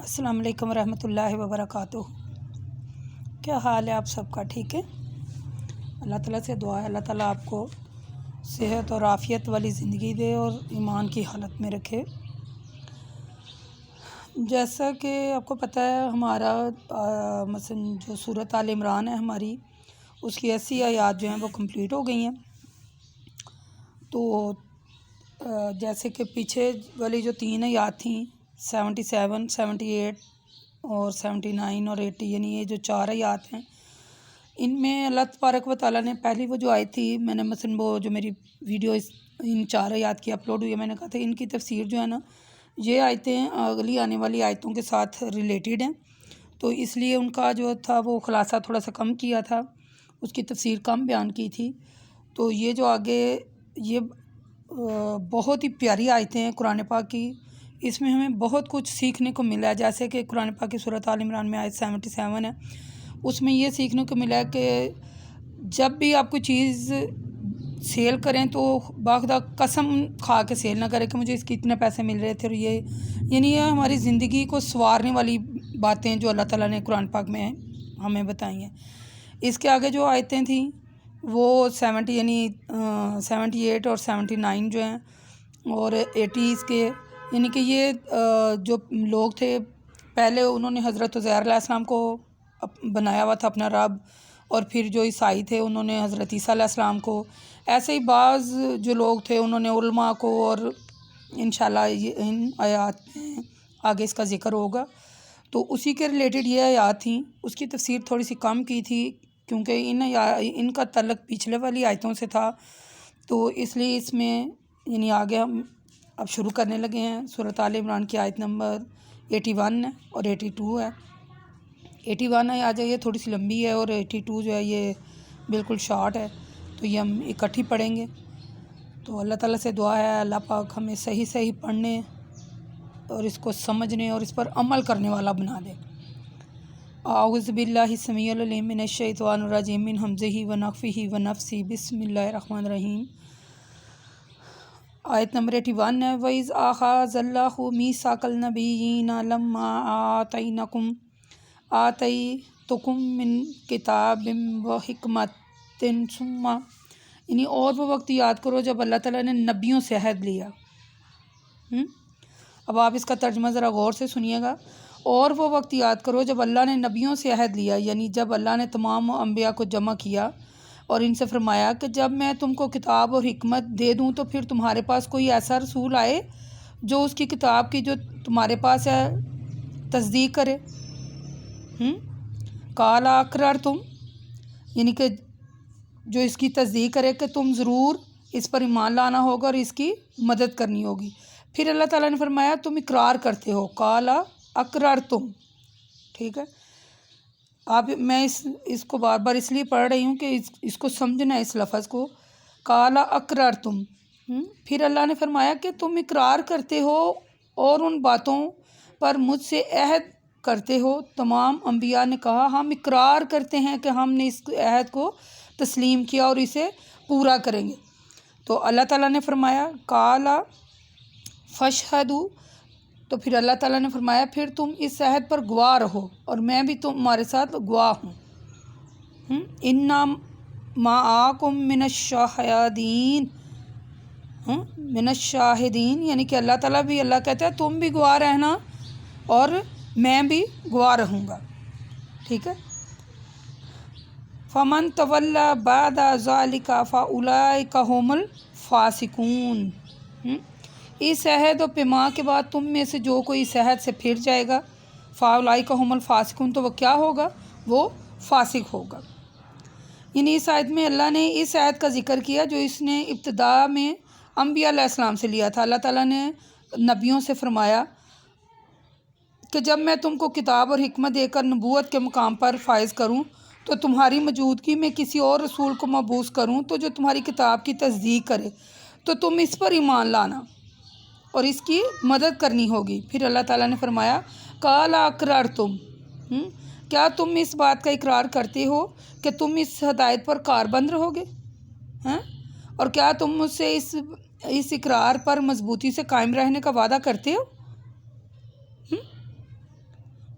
السلام علیکم ورحمۃ اللہ وبرکاتہ۔ کیا حال ہے آپ سب کا؟ ٹھیک ہے؟ اللہ تعالیٰ سے دعا ہے اللہ تعالیٰ آپ کو صحت اور عافیت والی زندگی دے اور ایمان کی حالت میں رکھے۔ جیسا کہ آپ کو پتہ ہے ہمارا مثلا جو سورۃ آل عمران ہے ہماری، اس کی 80 آیات جو ہیں وہ کمپلیٹ ہو گئی ہیں۔ تو جیسے کہ پیچھے والی جو 3 آیات تھیں 77 78 اور 79 اور 80، یعنی یہ جو 4 آیات ہیں، ان میں اللہ تبارک و تعالیٰ نے پہلی وہ جو آئی تھی، میں نے مثلا وہ جو میری ویڈیو ان 4 آیات کی اپلوڈ ہوئی ہے، میں نے کہا تھا ان کی تفسیر جو ہے نا، یہ آیتیں اگلی آنے والی آیتوں کے ساتھ ریلیٹڈ ہیں، تو اس لیے ان کا جو تھا وہ خلاصہ تھوڑا سا کم کیا تھا، اس کی تفسیر کم بیان کی تھی۔ تو یہ جو آگے یہ بہت ہی پیاری آیتیں ہیں قرآن پاک کی، اس میں ہمیں بہت کچھ سیکھنے کو ملا ہے۔ جیسے کہ قرآن پاک کی سورۃ آل عمران میں آیت 77 ہے، اس میں یہ سیکھنے کو ملا ہے کہ جب بھی آپ کوئی چیز سیل کریں تو باخدا قسم کھا کے سیل نہ کریں کہ مجھے اس کے اتنے پیسے مل رہے تھے، اور یہ یعنی یہ ہماری زندگی کو سنوارنے والی باتیں جو اللہ تعالیٰ نے قرآن پاک میں ہمیں بتائی ہیں۔ اس کے آگے جو آیتیں تھیں وہ 78 اور 79 جو ہیں اور 80 کے، یعنی کہ یہ جو لوگ تھے پہلے انہوں نے حضرت عزیر علیہ السلام کو بنایا ہوا تھا اپنا رب، اور پھر جو عیسائی تھے انہوں نے حضرت عیسیٰ علیہ السلام کو، ایسے ہی بعض جو لوگ تھے انہوں نے علماء کو، اور انشاءاللہ ان آیات میں آگے اس کا ذکر ہوگا۔ تو اسی کے ریلیٹڈ یہ آیات تھیں، اس کی تفسیر تھوڑی سی کم کی تھی کیونکہ ان کا تعلق پچھلے والی آیتوں سے تھا، تو اس لیے اس میں یعنی آگے ہم اب شروع کرنے لگے ہیں۔ سورۃ آل عمران کی آیت نمبر 81 ہے اور 82 ہے۔ 81 ہے آ جائیے، تھوڑی سی لمبی ہے، اور 82 جو ہے یہ بالکل شارٹ ہے، تو یہ ہم اکٹھی پڑھیں گے۔ تو اللہ تعالیٰ سے دعا ہے اللہ پاک ہمیں صحیح پڑھنے اور اس کو سمجھنے اور اس پر عمل کرنے والا بنا دے۔ اعوذ باللہ السمیع العلیم من الشیطان الرجیم من ہمزہ ونفخہ ونفثہ، بسم اللہ الرحمن الرحیم۔ آیت نمبر 81 ہے، وَإِذْ أَخَذَ اللَّهُ مِيثَاقَ النَّبِيِّينَ لَمَّا آتَيْتُكُم مِّن کِتَابٍ وَحِکْمَةٍ ثُمَّ، یعنی اور وہ وقت یاد کرو جب اللہ تعالیٰ نے نبیوں سے عہد لیا۔ اب آپ اس کا ترجمہ ذرا غور سے سنیے گا۔ اور وہ وقت یاد کرو جب اللہ نے نبیوں سے عہد لیا، یعنی جب اللہ نے تمام انبیاء کو جمع کیا اور ان سے فرمایا کہ جب میں تم کو کتاب اور حکمت دے دوں تو پھر تمہارے پاس کوئی ایسا رسول آئے جو اس کی کتاب کی جو تمہارے پاس ہے تصدیق کرے۔ قال اقررتم، یعنی کہ جو اس کی تصدیق کرے کہ تم ضرور اس پر ایمان لانا ہوگا اور اس کی مدد کرنی ہوگی۔ پھر اللہ تعالیٰ نے فرمایا تم اقرار کرتے ہو، قال اقررتم، ٹھیک ہے؟ آپ میں اس کو بار بار اس لیے پڑھ رہی ہوں کہ اس کو سمجھنا ہے، اس لفظ کو، قال اقررتم۔ پھر اللہ نے فرمایا کہ تم اقرار کرتے ہو اور ان باتوں پر مجھ سے عہد کرتے ہو۔ تمام انبیاء نے کہا ہم اقرار کرتے ہیں کہ ہم نے اس عہد کو تسلیم کیا اور اسے پورا کریں گے۔ تو اللہ تعالیٰ نے فرمایا قال فاشہدوا، تو پھر اللہ تعالیٰ نے فرمایا پھر تم اس عہد پر گواہ رہو اور میں بھی تمہارے ساتھ گواہ ہوں۔ انا معکم من الشاہدین، من الشاہدین، یعنی کہ اللہ تعالیٰ بھی، اللہ کہتا ہے تم بھی گواہ رہنا اور میں بھی گواہ رہوں گا، ٹھیک ہے؟ فمن تولی بعد ذلک فاولئک هم الفاسقون۔ اس عہد و پیمان کے بعد تم میں سے جو کوئی اس عہد سے پھر جائے گا، فاولئک هم الفاسقون، تو وہ کیا ہوگا؟ وہ فاسق ہوگا۔ یعنی اس آیت میں اللہ نے اس عہد کا ذکر کیا جو اس نے ابتدا میں انبیاء علیہ السلام سے لیا تھا۔ اللہ تعالیٰ نے نبیوں سے فرمایا کہ جب میں تم کو کتاب اور حکمت دے کر نبوت کے مقام پر فائز کروں تو تمہاری موجودگی میں کسی اور رسول کو مبعوث کروں تو جو تمہاری کتاب کی تصدیق کرے تو تم اس پر ایمان لانا اور اس کی مدد کرنی ہوگی۔ پھر اللہ تعالیٰ نے فرمایا قال اقررتم، کیا تم اس بات کا اقرار کرتے ہو کہ تم اس ہدایت پر کاربند رہو گے؟ اور کیا تم مجھ سے اس اقرار پر مضبوطی سے قائم رہنے کا وعدہ کرتے ہو؟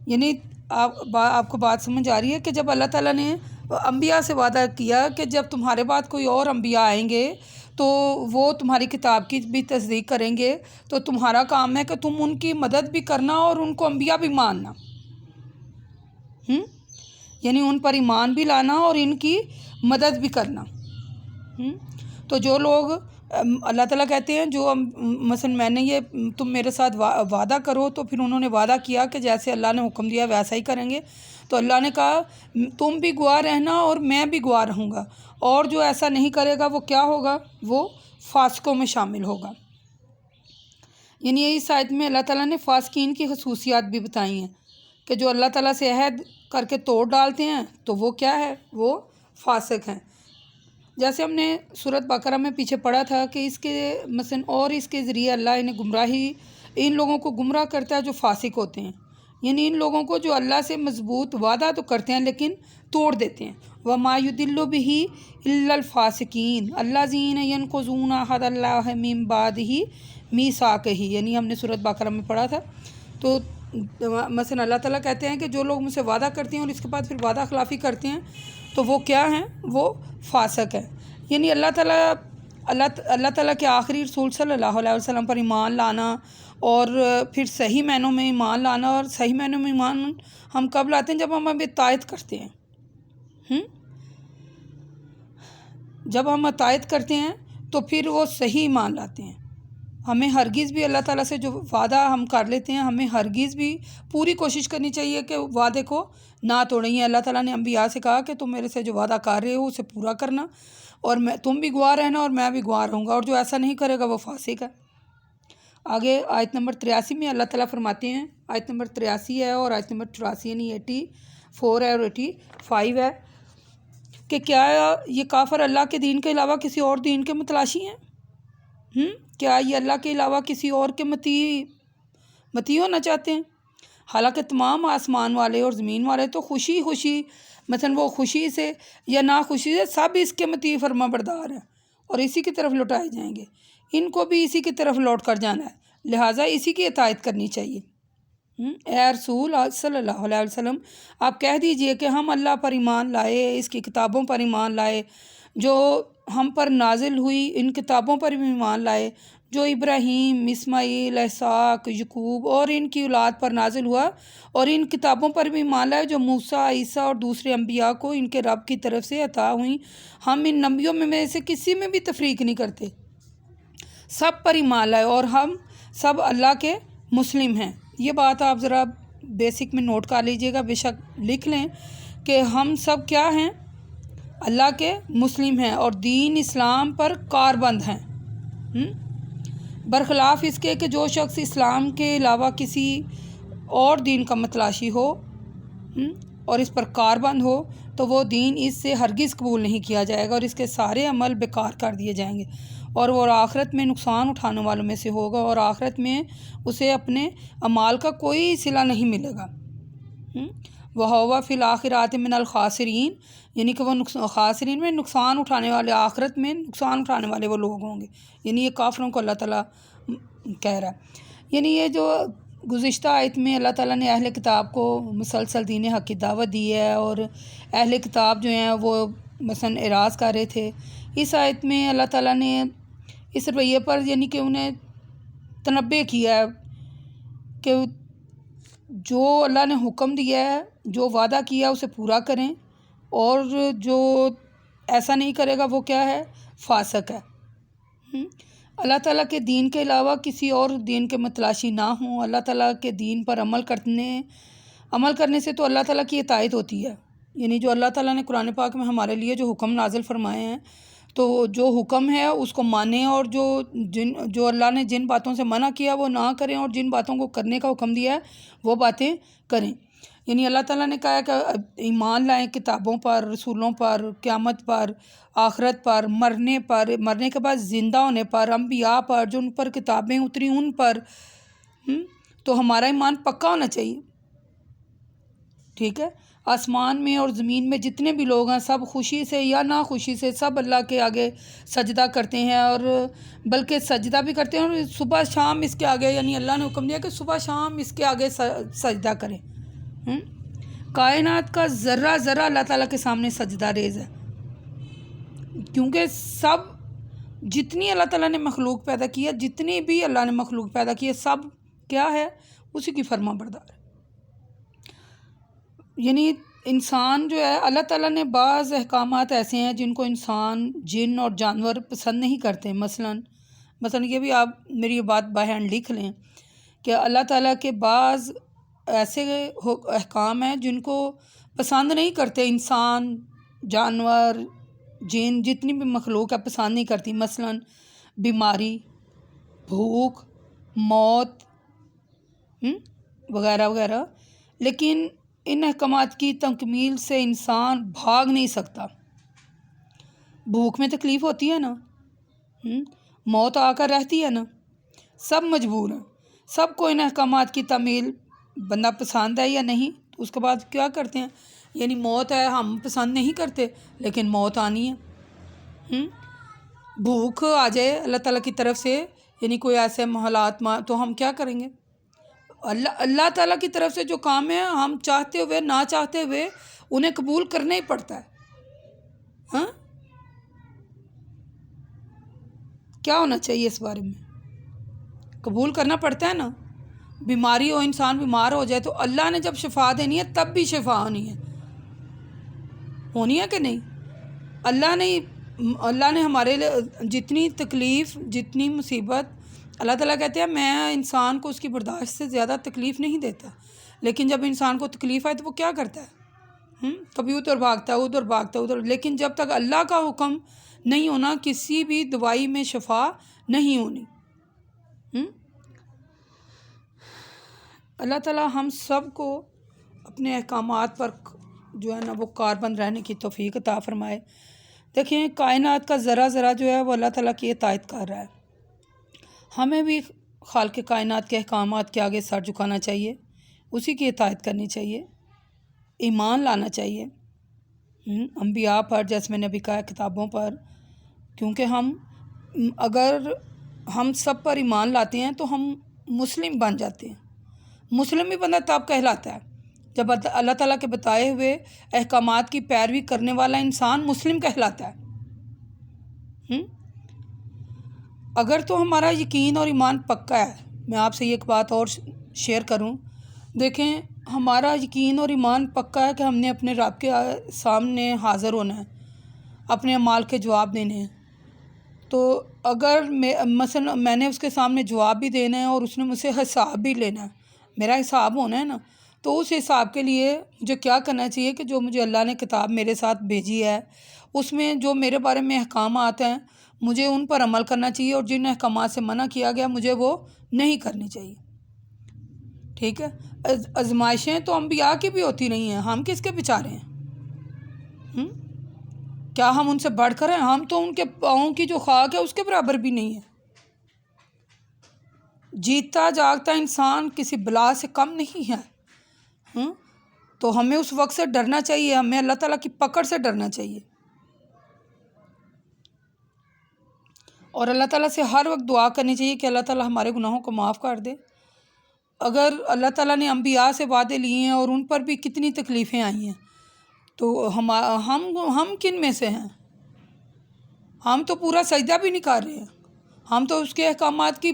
یعنی آپ کو بات سمجھ آ رہی ہے کہ جب اللہ تعالیٰ نے انبیاء سے وعدہ کیا کہ جب تمہارے بعد کوئی اور انبیاء آئیں گے تو وہ تمہاری کتاب کی بھی تصدیق کریں گے، تو تمہارا کام ہے کہ تم ان کی مدد بھی کرنا اور ان کو انبیاء بھی ماننا، یعنی ان پر ایمان بھی لانا اور ان کی مدد بھی کرنا۔ تو جو لوگ اللہ تعالیٰ کہتے ہیں جو مثلا میں نے یہ تم میرے ساتھ وعدہ کرو، تو پھر انہوں نے وعدہ کیا کہ جیسے اللہ نے حکم دیا ویسا ہی کریں گے، تو اللہ نے کہا تم بھی گواہ رہنا اور میں بھی گواہ رہوں گا، اور جو ایسا نہیں کرے گا وہ کیا ہوگا؟ وہ فاسقوں میں شامل ہوگا۔ یعنی اس آیت میں اللہ تعالیٰ نے فاسقین کی خصوصیات بھی بتائی ہیں کہ جو اللہ تعالیٰ سے عہد کر کے توڑ ڈالتے ہیں تو وہ کیا ہے؟ وہ فاسق ہیں۔ جیسے ہم نے سورۃ بقرہ میں پیچھے پڑھا تھا کہ اس کے مثلا اور اس کے ذریعے اللہ ان لوگوں کو گمراہ کرتا ہے جو فاسق ہوتے ہیں، یعنی ان لوگوں کو جو اللہ سے مضبوط وعدہ تو کرتے ہیں لیکن توڑ دیتے ہیں۔ وَمَا يُضِلُّ بِهِ إِلَّا الْفَاسِقِينَ الَّذِينَ يَنقُضُونَ عَهْدَ اللَّهِ مِن بَعْدِ مِيثَاقِهِ، یعنی ہم نے سورۃ بقرہ میں پڑھا تھا۔ تو مثلا اللہ تعالیٰ کہتے ہیں کہ جو لوگ مجھ سے وعدہ کرتے ہیں اور اس کے بعد پھر وعدہ خلافی کرتے ہیں تو وہ کیا ہیں؟ وہ فاسق ہیں۔ یعنی اللہ تعالیٰ کے آخری رسول صلی اللہ علیہ وسلم پر ایمان لانا اور پھر صحیح معنوں میں ایمان لانا، اور صحیح معنوں میں ایمان ہم کب لاتے ہیں؟ جب ہم اطاعت کرتے ہیں۔ جب ہم اطاعت کرتے ہیں تو پھر وہ صحیح ایمان لاتے ہیں۔ ہمیں ہرگز بھی اللہ تعالیٰ سے جو وعدہ ہم کر لیتے ہیں ہمیں ہرگز بھی پوری کوشش کرنی چاہیے کہ وعدے کو نہ توڑیں۔ اللہ تعالیٰ نے انبیاء سے کہا کہ تم میرے سے جو وعدہ کر رہے ہو اسے پورا کرنا، اور تم بھی گواہ رہنا اور میں بھی گواہ رہوں گا، اور جو ایسا نہیں کرے گا وہ فاسق ہے۔ آگے آیت نمبر 83 میں اللہ تعالیٰ فرماتے ہیں، آیت نمبر 83 ہے اور آیت نمبر 84 یعنی 84 ہے اور 85 ہے، کہ کیا یہ کافر اللہ کے دین کے علاوہ کسی اور دین کے متلاشی ہیں؟ کیا یہ اللہ کے علاوہ کسی اور کے متی ہونا چاہتے ہیں؟ حالانکہ تمام آسمان والے اور زمین والے تو خوشی مثلا وہ خوشی سے یا ناخوشی سے سب اس کے متی فرما بردار ہیں اور اسی کی طرف لوٹائے جائیں گے، ان کو بھی اسی کی طرف لوٹ کر جانا ہے، لہٰذا اسی کی اطاعت کرنی چاہیے۔ اے رسول صلی اللہ علیہ وسلم، آپ کہہ دیجئے کہ ہم اللہ پر ایمان لائے، اس کی کتابوں پر ایمان لائے جو ہم پر نازل ہوئی، ان کتابوں پر بھی ایمان لائے جو ابراہیم، اسماعیل، اسحاق، یعقوب اور ان کی اولاد پر نازل ہوا، اور ان کتابوں پر بھی ایمان لائے جو موسیٰ، عیسیٰ اور دوسرے انبیاء کو ان کے رب کی طرف سے عطا ہوئیں۔ ہم ان نبیوں میں سے کسی میں بھی تفریق نہیں کرتے، سب پر ایمان لائے اور ہم سب اللہ کے مسلم ہیں۔ یہ بات آپ ذرا بیسک میں نوٹ کر لیجئے گا، بے شک لکھ لیں کہ ہم سب کیا ہیں؟ اللہ کے مسلم ہیں اور دین اسلام پر کاربند ہیں، برخلاف اس کے کہ جو شخص اسلام کے علاوہ کسی اور دین کا متلاشی ہو اور اس پر کاربند ہو تو وہ دین اس سے ہرگز قبول نہیں کیا جائے گا اور اس کے سارے عمل بیکار کر دیے جائیں گے، اور وہ آخرت میں نقصان اٹھانے والوں میں سے ہوگا، اور آخرت میں اسے اپنے اعمال کا کوئی صلہ نہیں ملے گا۔ وَهُوَ فِي الْآخِرَةِ مِنَ الْخَاسِرِينَ، یعنی کہ وہ خاسرین میں نقصان اٹھانے والے، آخرت میں نقصان اٹھانے والے وہ لوگ ہوں گے، یعنی یہ کافروں کو اللہ تعالیٰ کہہ رہا ہے۔ یعنی یہ جو گزشتہ آیت میں اللہ تعالیٰ نے اہل کتاب کو مسلسل دین حق کی دعوت دی ہے، اور اہل کتاب جو ہیں وہ مثلا اعراض کر رہے تھے، اس آیت میں اللہ تعالیٰ نے اس رویے پر یعنی کہ انہیں تنبیہ کیا ہے کہ جو اللہ نے حکم دیا ہے، جو وعدہ کیا اسے پورا کریں، اور جو ایسا نہیں کرے گا وہ کیا ہے؟ فاسق ہے۔ اللہ تعالیٰ کے دین کے علاوہ کسی اور دین کے متلاشی نہ ہوں۔ اللہ تعالیٰ کے دین پر عمل کرنے سے تو اللہ تعالیٰ کی اطاعت ہوتی ہے، یعنی جو اللہ تعالیٰ نے قرآن پاک میں ہمارے لیے جو حکم نازل فرمائے ہیں تو جو حکم ہے اس کو مانیں، اور جو اللہ نے جن باتوں سے منع کیا وہ نہ کریں، اور جن باتوں کو کرنے کا حکم دیا ہے وہ باتیں کریں۔ یعنی اللہ تعالیٰ نے کہا کہ ایمان لائیں کتابوں پر، رسولوں پر، قیامت پر، آخرت پر، مرنے کے بعد زندہ ہونے پر، انبیاء پر، جو ان پر کتابیں اتری ان پر، تو ہمارا ایمان پکا ہونا چاہیے، ٹھیک ہے۔ آسمان میں اور زمین میں جتنے بھی لوگ ہیں سب خوشی سے یا ناخوشی سے سب اللہ کے آگے سجدہ کرتے ہیں، اور بلکہ سجدہ بھی کرتے ہیں، اور صبح شام اس کے آگے، یعنی اللہ نے حکم دیا کہ صبح شام اس کے آگے سجدہ کریں، ہم؟ کائنات کا ذرہ ذرہ اللہ تعالیٰ کے سامنے سجدہ ریز ہے، کیونکہ سب جتنی اللہ تعالیٰ نے مخلوق پیدا کی ہے، جتنی بھی اللہ نے مخلوق پیدا کی ہے، سب کیا ہے؟ اسی کی فرما بردار ہے۔ یعنی انسان جو ہے، اللہ تعالیٰ نے بعض احکامات ایسے ہیں جن کو انسان، جن اور جانور پسند نہیں کرتے۔ مثلاً یہ بھی آپ میری بات بائی ہینڈ لکھ لیں کہ اللہ تعالیٰ کے بعض ایسے احکام ہیں جن کو پسند نہیں کرتے انسان، جانور، جن، جتنی بھی مخلوق ہے پسند نہیں کرتی۔ مثلاً بیماری، بھوک، موت وغیرہ وغیرہ، لیکن ان احکامات کی تکمیل سے انسان بھاگ نہیں سکتا۔ بھوک میں تکلیف ہوتی ہے نا، موت آ کر رہتی ہے نا، سب مجبور ہیں، سب کو ان احکامات کی تعمیل بندہ پسند ہے یا نہیں، تو اس کے بعد کیا کرتے ہیں؟ یعنی موت ہے، ہم پسند نہیں کرتے لیکن موت آنی ہے۔ بھوک آ جائے اللہ تعالیٰ کی طرف سے، یعنی کوئی ایسے حالات تو ہم کیا کریں گے؟ اللہ تعالیٰ کی طرف سے جو کام ہے، ہم چاہتے ہوئے نہ چاہتے ہوئے انہیں قبول کرنا ہی پڑتا ہے۔ کیا ہونا چاہیے اس بارے میں؟ قبول کرنا پڑتا ہے نا۔ بیماری ہو، انسان بیمار ہو جائے تو اللہ نے جب شفا دینی ہے تب بھی شفا ہونی ہے کہ نہیں؟ اللہ نے ہمارے لیے جتنی تکلیف، جتنی مصیبت، اللہ تعالیٰ کہتے ہیں میں انسان کو اس کی برداشت سے زیادہ تکلیف نہیں دیتا، لیکن جب انسان کو تکلیف آئے تو وہ کیا کرتا ہے؟ کبھی ادھر بھاگتا ہے، ادھر بھاگتا ہے، ادھر، لیکن جب تک اللہ کا حکم نہیں ہونا کسی بھی دوائی میں شفا نہیں ہونی۔ اللہ تعالیٰ ہم سب کو اپنے احکامات پر جو ہے نا وہ کاربند رہنے کی توفیق عطا فرمائے۔ دیکھیں کائنات کا ذرہ ذرہ جو ہے وہ اللہ تعالیٰ کی اطاعت کر رہا ہے۔ ہمیں بھی خالق کائنات کے احکامات کے آگے سر جھکانا چاہیے، اسی کی اطاعت کرنی چاہیے، ایمان لانا چاہیے انبیاء پر، جیسے میں نے ابھی کہا کتابوں پر، کیونکہ اگر ہم سب پر ایمان لاتے ہیں تو ہم مسلم بن جاتے ہیں۔ مسلم بھی بندہ تب کہلاتا ہے جب اللہ تعالیٰ کے بتائے ہوئے احکامات کی پیروی کرنے والا انسان مسلم کہلاتا ہے۔ اگر تو ہمارا یقین اور ایمان پکا ہے، میں آپ سے ایک بات اور شیئر کروں، دیکھیں ہمارا یقین اور ایمان پکا ہے کہ ہم نے اپنے رب کے سامنے حاضر ہونا ہے، اپنے اعمال کے جواب دینے ہیں۔ تو اگر مثلا میں نے اس کے سامنے جواب بھی دینا ہے اور اس نے مجھ سے حساب بھی لینا ہے، میرا حساب ہونا ہے نا، تو اس حساب کے لیے مجھے کیا کرنا چاہیے کہ جو مجھے اللہ نے کتاب میرے ساتھ بھیجی ہے اس میں جو میرے بارے میں احکامات ہیں مجھے ان پر عمل کرنا چاہیے، اور جن احکامات سے منع کیا گیا مجھے وہ نہیں کرنی چاہیے۔ ٹھیک ہے؟ آزمائشیں تو انبیاء کی بھی ہوتی نہیں ہیں، ہم کس کے بیچارے ہیں؟ کیا ہم ان سے بڑھ کر ہیں؟ ہم تو ان کے پاؤں کی جو خاک ہے اس کے برابر بھی نہیں ہے۔ جیتا جاگتا انسان کسی بلا سے کم نہیں ہے۔ تو ہمیں اس وقت سے ڈرنا چاہیے، ہمیں اللہ تعالیٰ کی پکڑ سے ڈرنا چاہیے، اور اللہ تعالیٰ سے ہر وقت دعا کرنی چاہیے کہ اللہ تعالیٰ ہمارے گناہوں کو معاف کر دے۔ اگر اللہ تعالیٰ نے انبیاء سے وعدے لیے ہیں اور ان پر بھی کتنی تکلیفیں آئی ہیں، تو ہم کن میں سے ہیں؟ ہم تو پورا سجدہ بھی نہیں کر رہے ہیں، ہم تو اس کے احکامات کی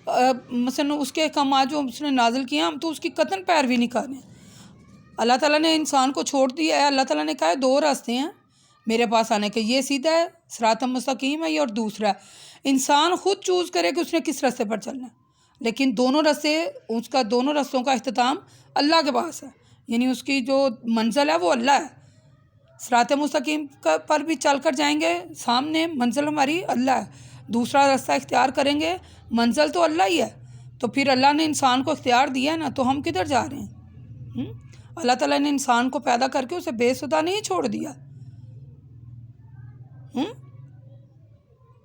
مثلا اس کے احکامات جو اس نے نازل کیے ہیں ہم تو اس کی قطعاً پیروی نہیں کر رہے ہیں۔ اللہ تعالیٰ نے انسان کو چھوڑ دیا ہے، اللہ تعالیٰ نے کہا ہے دو راستے ہیں میرے پاس آنے کے، یہ سیدھا ہے صراط مستقیم ہے، یہ اور دوسرا ہے۔ انسان خود چوز کرے کہ اس نے کس راستے پر چلنا ہے، لیکن دونوں رستوں کا اختتام اللہ کے پاس ہے، یعنی اس کی جو منزل ہے وہ اللہ ہے۔ صراط مستقیم پر بھی چل کر جائیں گے، سامنے منزل ہماری اللہ ہے، دوسرا راستہ اختیار کریں گے، منزل تو اللہ ہی ہے۔ تو پھر اللہ نے انسان کو اختیار دیا ہے نا، تو ہم کدھر جا رہے ہیں؟ اللہ تعالیٰ نے انسان کو پیدا کر کے اسے بے سدھا نہیں چھوڑ دیا،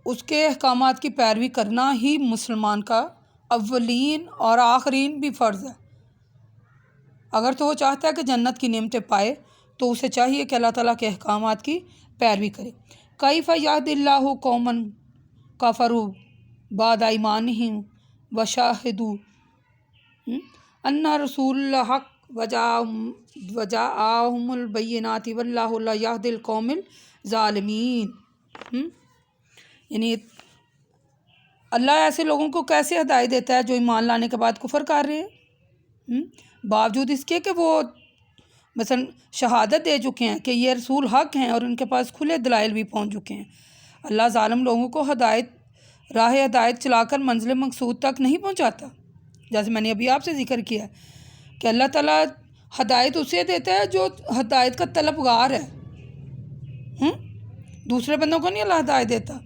اس کے احکامات کی پیروی کرنا ہی مسلمان کا اولین اور آخرین بھی فرض ہے۔ اگر تو وہ چاہتا ہے کہ جنت کی نعمتیں پائے تو اسے چاہیے کہ اللہ تعالیٰ کے احکامات کی پیروی کرے۔ کیف یہدی اللہ قوما کفروا بعد ایمانہم وشاہدوا ان رسول الحق وجاءہم البینات واللہ لا یہدی القوم الظالمین۔ یعنی اللہ ایسے لوگوں کو کیسے ہدایت دیتا ہے جو ایمان لانے کے بعد کفر کر رہے ہیں، باوجود اس کے کہ وہ مثلا شہادت دے چکے ہیں کہ یہ رسول حق ہیں اور ان کے پاس کھلے دلائل بھی پہنچ چکے ہیں۔ اللہ ظالم لوگوں کو راہ ہدایت چلا کر منزل مقصود تک نہیں پہنچاتا، جیسے میں نے ابھی آپ سے ذکر کیا ہے کہ اللہ تعالیٰ ہدایت اسے دیتا ہے جو ہدایت کا طلبگار ہے، دوسرے بندوں کو نہیں اللہ ہدایت دیتا۔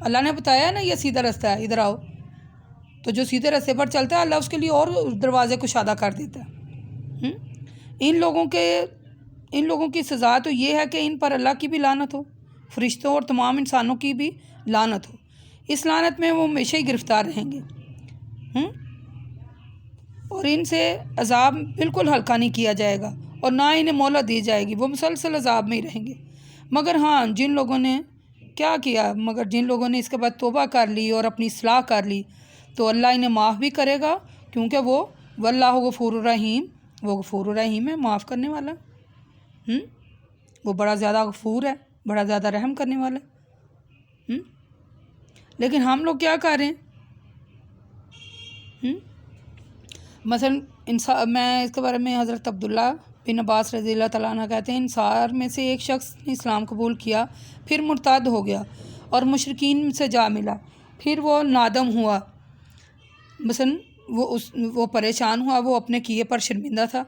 اللہ نے بتایا ہے نا یہ سیدھا رستہ ہے، ادھر آؤ، تو جو سیدھے رستے پر چلتا ہے اللہ اس کے لیے اور دروازے کشادہ کر دیتا ہے۔ ان لوگوں کی سزا تو یہ ہے کہ ان پر اللہ کی بھی لعنت ہو، فرشتوں اور تمام انسانوں کی بھی لعنت ہو، اس لعنت میں وہ ہمیشہ ہی گرفتار رہیں گے، اور ان سے عذاب بالکل ہلکا نہیں کیا جائے گا اور نہ انہیں مہلت دی جائے گی، وہ مسلسل عذاب میں ہی رہیں گے۔ مگر ہاں جن لوگوں نے اس کے بعد توبہ کر لی اور اپنی اصلاح کر لی تو اللہ انہیں معاف بھی کرے گا، کیونکہ وہ واللہ غفور الرحیم، وہ غفور الرحیم ہے، معاف کرنے والا، وہ بڑا زیادہ غفور ہے، بڑا زیادہ رحم کرنے والا ہے۔ لیکن ہم لوگ کیا کر رہے ہیں؟ مثلا میں اس کے بارے میں حضرت عبداللہ بن عباس رضی اللہ تعالیٰ عنہ کہتے ہیں، انصار میں سے ایک شخص نے اسلام قبول کیا، پھر مرتد ہو گیا اور مشرکین سے جا ملا، پھر وہ نادم ہوا، مثلا وہ پریشان ہوا، وہ اپنے کیے پر شرمندہ تھا۔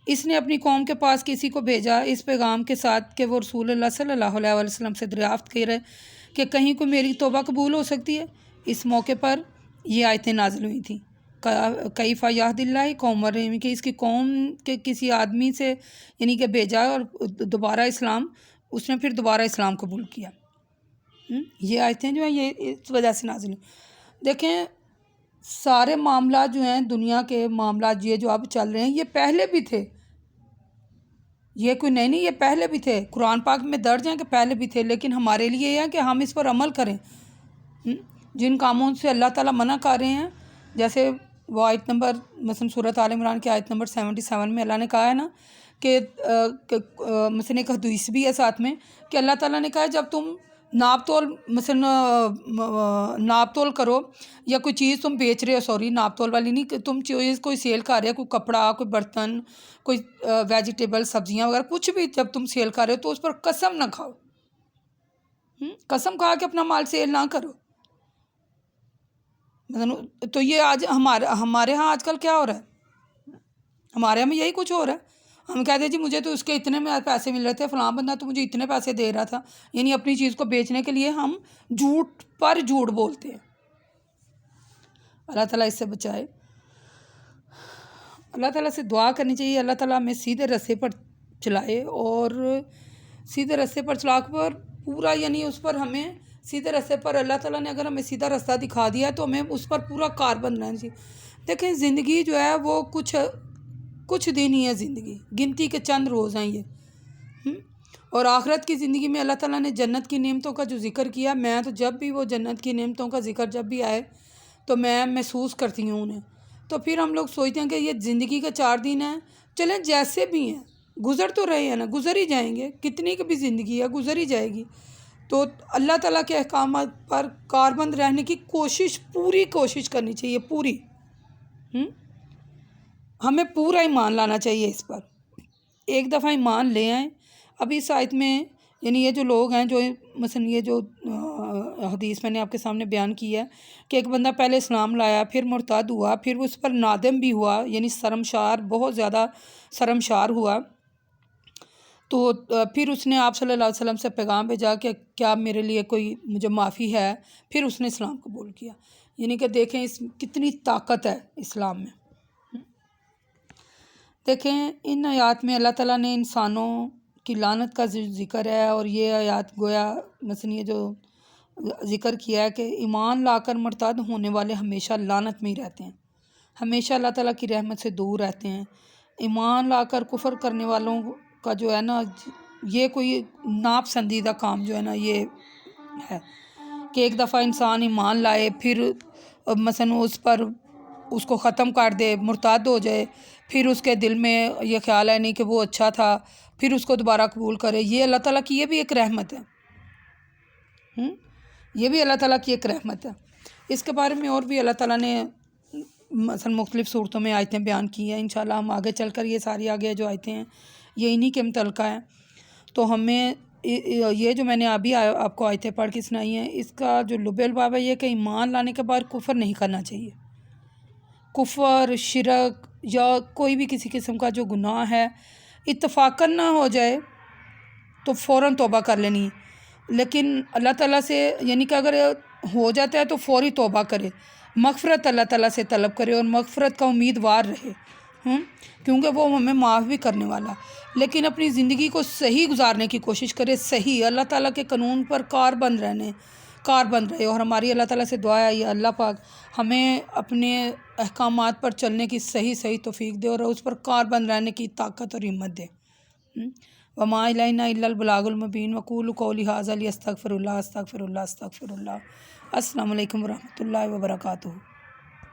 اس نے اپنی قوم کے پاس کسی کو بھیجا اس پیغام کے ساتھ کہ وہ رسول اللہ صلی اللہ علیہ وسلم سے دریافت کرے کہ کہیں کو میری توبہ قبول ہو سکتی ہے۔ اس موقع پر یہ آیتیں نازل ہوئی تھیں، کیف یہدی اللہ قوم الرحیم، کہ اس کی قوم کے کسی آدمی سے یعنی کہ بھیجا اور دوبارہ اس نے پھر دوبارہ اسلام قبول کیا۔ یہ آیتیں جو ہیں یہ اس وجہ سے نازل ہوئی۔ دیکھیں سارے معاملات جو ہیں دنیا کے معاملات یہ جو اب چل رہے ہیں یہ پہلے بھی تھے، یہ کوئی نہیں، یہ پہلے بھی تھے، قرآن پاک میں درج ہیں کہ پہلے بھی تھے، لیکن ہمارے لیے یہ ہے کہ ہم اس پر عمل کریں۔ جن کاموں سے اللہ تعالیٰ منع کر رہے ہیں، جیسے وہ آیت نمبر مثلا سورۃ آل عمران کی آیت نمبر 77 میں اللہ نے کہا ہے نا کہ مثلا ایک حدیث بھی ہے ساتھ میں کہ اللہ تعالیٰ نے کہا ہے جب تم ناپ تول کرو یا کوئی چیز تم بیچ رہے ہو، ناپ تول والی نہیں، کہ تم چیز کوئی سیل کر رہے ہو، کوئی کپڑا، کوئی برتن، کوئی ویجیٹیبل، سبزیاں وغیرہ کچھ بھی جب تم سیل کر رہے ہو تو اس پر قسم نہ کھاؤ، قسم کھا کے اپنا مال سیل نہ کرو۔ تو یہ آج ہمارے ہاں آج کل کیا ہو رہا ہے؟ ہمارے ہاں میں یہی کچھ ہو رہا ہے، ہم کہتے ہیں جی مجھے تو اس کے اتنے میں پیسے مل رہے تھے، فلاں بندہ تو مجھے اتنے پیسے دے رہا تھا، یعنی اپنی چیز کو بیچنے کے لیے ہم جھوٹ پر جھوٹ بولتے ہیں۔ اللہ تعالیٰ اس سے بچائے، اللہ تعالیٰ سے دعا کرنی چاہیے اللہ تعالیٰ ہمیں سیدھے راستے پر چلائے، اور سیدھے راستے پر چلا کر پورا یعنی اس پر ہمیں سیدھے راستے پر اللہ تعالیٰ نے اگر ہمیں سیدھا راستہ دکھا دیا ہے تو ہمیں اس پر پورا کاربند رہنا چاہیے۔ دیکھیں زندگی جو ہے وہ کچھ دن ہی ہے، زندگی گنتی کے چند روز ہیں یہ، اور آخرت کی زندگی میں اللہ تعالیٰ نے جنت کی نعمتوں کا جو ذکر کیا، میں تو جب بھی وہ جنت کی نعمتوں کا ذکر جب بھی آئے تو میں محسوس کرتی ہوں انہیں، تو پھر ہم لوگ سوچتے ہیں کہ یہ زندگی کا 4 دن ہیں، چلیں جیسے بھی ہیں گزر تو رہے ہیں نا، گزر ہی جائیں گے، کتنی کی بھی زندگی ہے گزر ہی جائے گی، تو اللہ تعالیٰ کے احکامات پر کاربند رہنے کی پوری کوشش کرنی چاہیے، پوری، ہمیں پورا ایمان لانا چاہیے اس پر، ایک دفعہ ایمان لے آئیں۔ اب اس آیت میں یعنی یہ جو لوگ ہیں جو مثلا یہ جو حدیث میں نے آپ کے سامنے بیان کی ہے کہ ایک بندہ پہلے اسلام لایا، پھر مرتد ہوا، پھر اس پر نادم بھی ہوا، یعنی بہت زیادہ شرمشار ہوا، تو پھر اس نے آپ صلی اللہ علیہ وسلم سے پیغام بھیجا کہ کیا میرے لیے کوئی مجھے معافی ہے، پھر اس نے اسلام قبول کیا، یعنی کہ دیکھیں کتنی طاقت ہے اسلام میں۔ دیکھیں ان آیات میں اللہ تعالیٰ نے انسانوں کی لعنت کا ذکر ہے، اور یہ آیات گویا مثلا یہ جو ذکر کیا ہے کہ ایمان لا کر مرتد ہونے والے ہمیشہ لعنت میں ہی رہتے ہیں، ہمیشہ اللہ تعالیٰ کی رحمت سے دور رہتے ہیں۔ ایمان لا کر کفر کرنے والوں کا جو ہے نا یہ کوئی ناپسندیدہ کام جو ہے نا یہ ہے کہ ایک دفعہ انسان ایمان لائے، پھر مثلا اس کو ختم کر دے، مرتد ہو جائے، پھر اس کے دل میں یہ خیال ہے نہیں کہ وہ اچھا تھا، پھر اس کو دوبارہ قبول کرے، یہ اللہ تعالیٰ کی یہ بھی ایک رحمت ہے، یہ بھی اللہ تعالیٰ کی ایک رحمت ہے۔ اس کے بارے میں اور بھی اللہ تعالیٰ نے مثلا مختلف صورتوں میں آیتیں بیان کی ہیں۔ انشاءاللہ ہم آگے چل کر یہ ساری آگے جو آیتیں ہیں یہ انہی کے متعلقہ ہیں، تو ہمیں یہ جو میں نے ابھی آپ کو آیتیں پڑھ کے سنائی ہیں، اس کا جو لب الباب ہے یہ کہ ایمان لانے کے بعد کفر نہیں کرنا چاہیے۔ کفر، شرک یا کوئی بھی کسی قسم کا جو گناہ ہے اتفاقاً نہ ہو جائے تو فوراً توبہ کر لینی، لیکن اللہ تعالیٰ سے یعنی کہ اگر ہو جاتا ہے تو فوری توبہ کرے، مغفرت اللہ تعالیٰ سے طلب کرے اور مغفرت کا امیدوار رہے، کیونکہ وہ ہمیں معاف بھی کرنے والا، لیکن اپنی زندگی کو صحیح گزارنے کی کوشش کرے، صحیح اللہ تعالیٰ کے قانون پر کاربند رہے۔ اور ہماری اللہ تعالیٰ سے دعا ہے یا اللہ پاک ہمیں اپنے احکامات پر چلنے کی صحیح توفیق دے اور اس پر کاربند رہنے کی طاقت اور ہمت دے۔ وما الینا الا البلاغ المبین وقولوا قولی ھذا استغفر اللہ۔ السلام علیکم ورحمۃ اللہ وبرکاتہ۔